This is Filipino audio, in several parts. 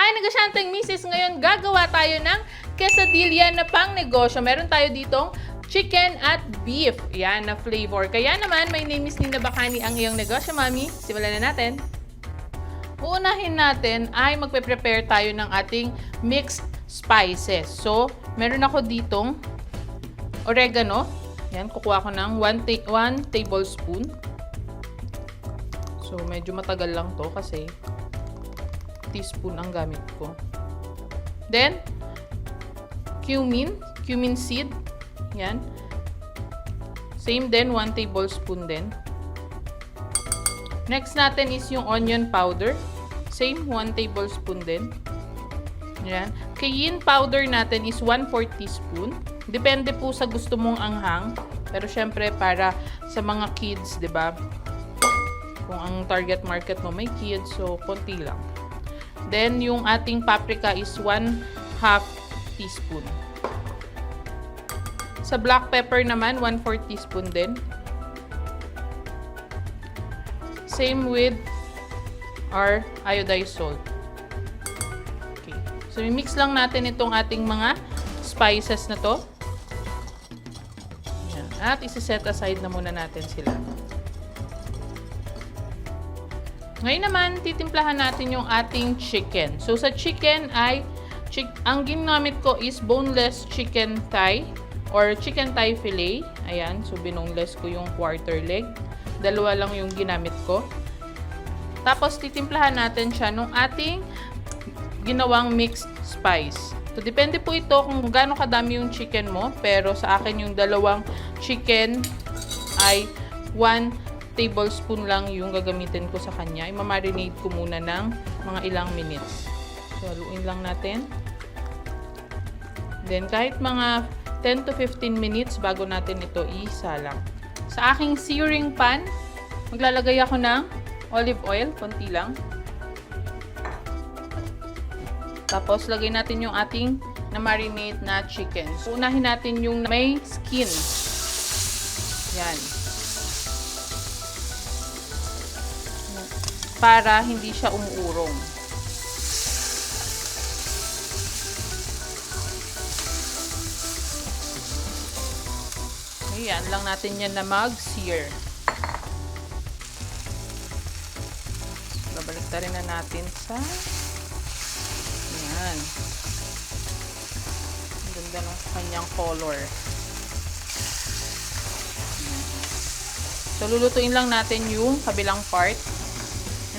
Hi, negosyanteng misis! Ngayon gagawa tayo ng quesadilla na pang negosyo. Meron tayo ditong chicken at beef. Yan, na flavor. Kaya naman, my name is Nina Bacani, ang iyong negosyo, mami. Simulan na natin. Uunahin natin ay magpe-prepare tayo ng ating mixed spices. So, meron ako ditong oregano. Yan, kukuha ko ng 1 tablespoon. So, medyo matagal lang to kasi teaspoon ang gamit ko. Then, cumin seed. Yan. Same din, 1 tablespoon din. Next natin is yung onion powder. Same, 1 tablespoon din. Yan. Cayenne powder natin is 1/4 teaspoon. Depende po sa gusto mong anghang. Pero syempre, para sa mga kids, 'di ba? Kung ang target market mo may kids, so konti lang. Then, yung ating paprika is 1/2 teaspoon. Sa black pepper naman, 1/4 teaspoon din. Same with our iodized salt. Okay. So, mix lang natin itong ating mga spices na to. Yan. At isi-set aside na muna natin sila. Ngayon naman, titimplahan natin yung ating chicken. So, sa chicken ay, ang ginamit ko is boneless chicken thigh or chicken thigh fillet. Ayan, so binoneless ko yung quarter leg. Dalawa lang yung ginamit ko. Tapos, titimplahan natin siya nung ating ginawang mixed spice. So, depende po ito kung gaano kadami yung chicken mo. Pero sa akin, yung dalawang chicken ay 1 tablespoon lang yung gagamitin ko sa kanya. I-marinate ko muna ng mga ilang minutes. So, haluin lang natin. Then, kahit mga 10 to 15 minutes bago natin ito isalang. Sa aking searing pan, maglalagay ako ng olive oil, konti lang. Tapos, lagay natin yung ating na-marinate na chicken. So, unahin natin yung may skin. Yan. Para hindi siya umuurong. Ayan, lang natin yan na mag-sear. Babaliktarin na natin sa ayan. Ang ganda ng kanyang color. So, lulutuin lang natin yung kabilang part.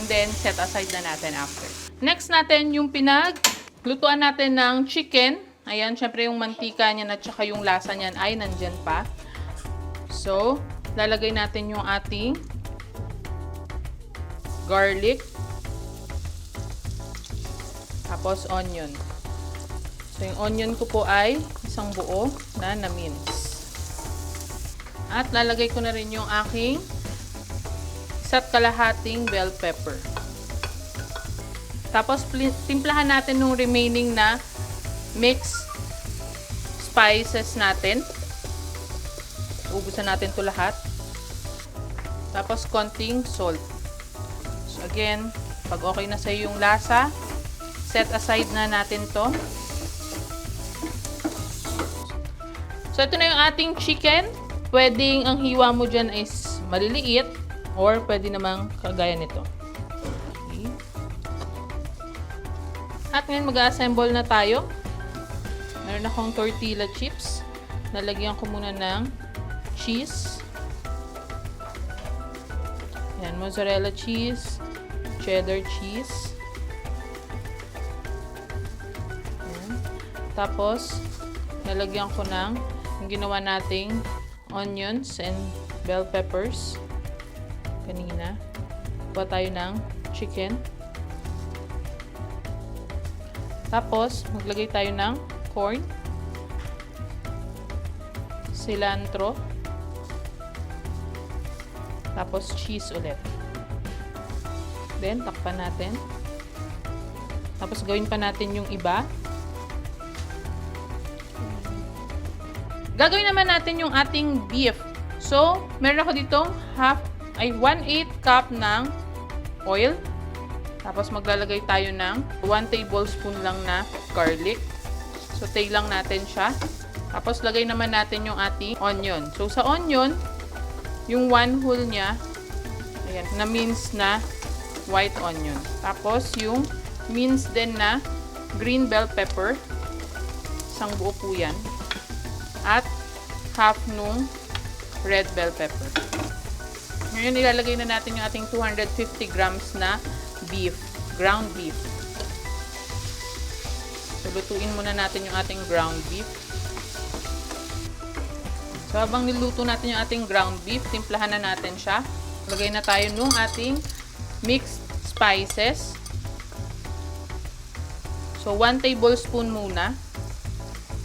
And then, set aside na natin after. Next natin, yung pinaglutuan natin ng chicken. Ayan, syempre yung mantika niyan at saka yung lasa niyan ay nandyan pa. So, lalagay natin yung ating garlic. Tapos, onion. So, yung onion ko po ay isang buo na na-mince. At lalagay ko na rin yung aking isa't kalahating bell pepper. Tapos, timplahan natin yung remaining na mixed spices natin. Ubusan natin ito lahat. Tapos, konting salt. So, again, pag okay na sa yung lasa, set aside na natin to. So, ito na yung ating chicken. Pwedeng ang hiwa mo dyan is maliliit. Or, pwede namang kagaya nito. Okay. At ngayon, mag-assemble na tayo. Meron akong tortilla chips. Nalagyan ko muna ng cheese. Yan, mozzarella cheese. Cheddar cheese. Yan. Tapos, nalagyan ko ng yung ginawa nating onions and bell peppers. Kanina. Kuha tayo ng chicken. Tapos, maglagay tayo ng corn. Cilantro. Tapos, cheese ulit. Then, takpan natin. Tapos, gawin pa natin yung iba. Gagawin naman natin yung ating beef. So, meron ako ditong 1/8 cup ng oil. Tapos maglalagay tayo ng 1 tablespoon lang na garlic. Saute lang natin siya. Tapos lagay naman natin yung ating onion. So sa onion, yung 1 whole niya, ayan, na minced na white onion. Tapos yung minced din na green bell pepper. Isang buo po yan. At half nung red bell pepper. Ngayon ilalagay na natin yung ating 250 grams na beef, ground beef. So, lutuin muna natin yung ating ground beef. So, habang niluto natin yung ating ground beef, timplahan na natin siya. Lagay na tayo nung ating mixed spices. So, 1 tablespoon muna.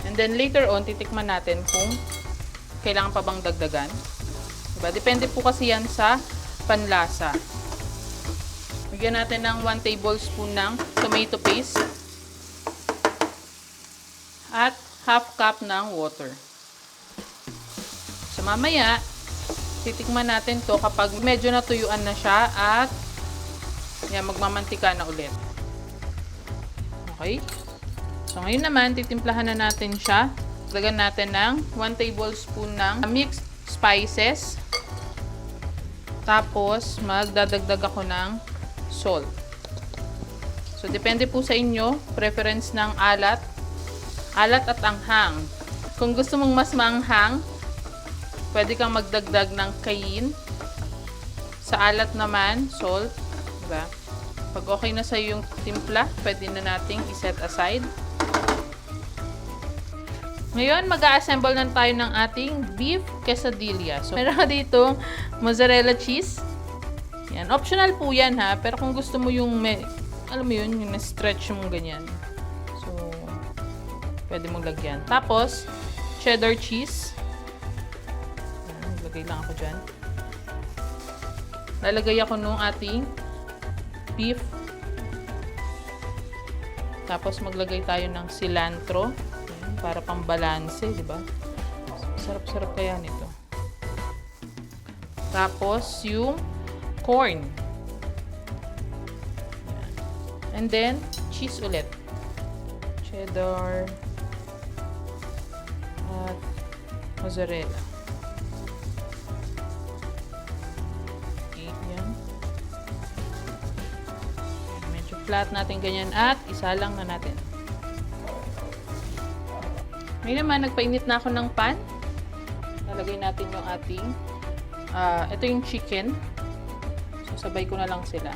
And then, later on, titikman natin kung kailangan pa bang dagdagan. Diba? Depende po kasi yan sa panlasa. Bigyan natin ng 1 tablespoon ng tomato paste at half cup ng water. So mamaya, titikman natin to kapag medyo natuyuan na siya at yan, magmamantika na ulit. Okay? So ngayon naman, titimplahan na natin siya. Lagyan natin ng 1 tablespoon ng mixed spices. Tapos, magdadagdag ako ng salt. So, depende po sa inyo, preference ng alat at anghang. Kung gusto mong mas maanghang, pwede kang magdagdag ng cayenne. Sa alat naman, salt. Diba? Pag okay na sa yung timpla, pwede na nating iset aside. Ngayon, mag-a-assemble na tayo ng ating beef quesadilla. So, meron ka dito mozzarella cheese. Yan. Optional po yan ha. Pero kung gusto mo yung, alam mo yun, yung na-stretch mo ganyan. So, pwede mong lagyan. Tapos, cheddar cheese. Yan. Lagay lang ako dyan. Lalagay ako nung ating beef. Tapos, maglagay tayo ng cilantro. Yan. Para pang-balanse, di ba? Sarap-sarap kaya nito. Tapos, yung corn. Yan. And then, cheese ulit. Cheddar. At mozzarella. Okay, yan. Medyo flat natin ganyan at isa lang na natin. Ngayon naman, nagpainit na ako ng pan. Lalagay natin yung ating ito yung chicken. So, sabay ko na lang sila.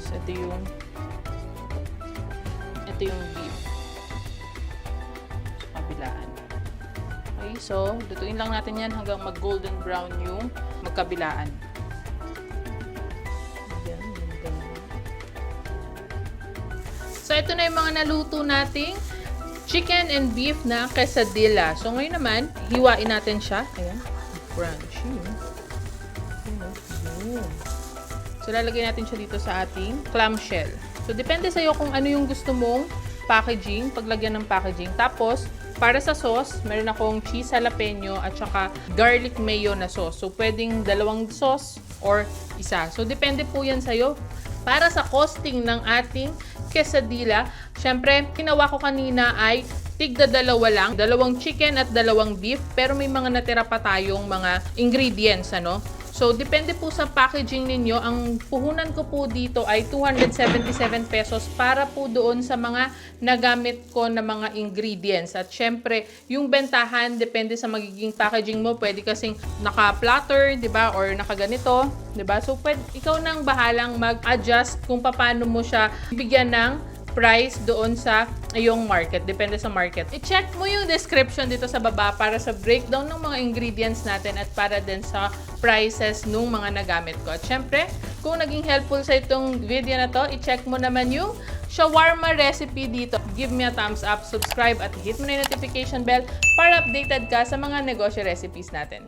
So, ito yung beef. So, kabilaan. Okay, so, lutuin lang natin yan hanggang mag-golden brown yung magkabilaan. So, ito na yung mga naluto nating chicken and beef na quesadilla. So, ngayon naman, hiwain natin siya. Ayan. Crunchy. So, lalagay natin siya dito sa ating clamshell. So, depende sa'yo kung ano yung gusto mong packaging, paglagyan ng packaging. Tapos, para sa sauce, meron akong cheese jalapeno at saka garlic mayo na sauce. So, pwedeng 2 sauce or isa. So, depende po yan sa'yo. Para sa costing ng ating quesadilla, syempre, ginawa ko kanina ay tigda 2 lang. 2 chicken at 2 beef. Pero may mga natira pa tayong mga ingredients, ano? So, depende po sa packaging ninyo. Ang puhunan ko po dito ay 277 pesos para po doon sa mga nagamit ko na mga ingredients. At syempre, yung bentahan, depende sa magiging packaging mo. Pwede kasing naka-platter, di ba? Or nakaganito, di ba? So, ikaw nang bahalang mag-adjust kung paano mo siya bigyan ng price doon sa iyong market. Depende sa market. I-check mo yung description dito sa baba para sa breakdown ng mga ingredients natin at para din sa prices nung mga nagamit ko. At syempre, kung naging helpful sa itong video na to, i-check mo naman yung shawarma recipe dito. Give me a thumbs up, subscribe at hit mo na yung notification bell para updated ka sa mga negosyo recipes natin.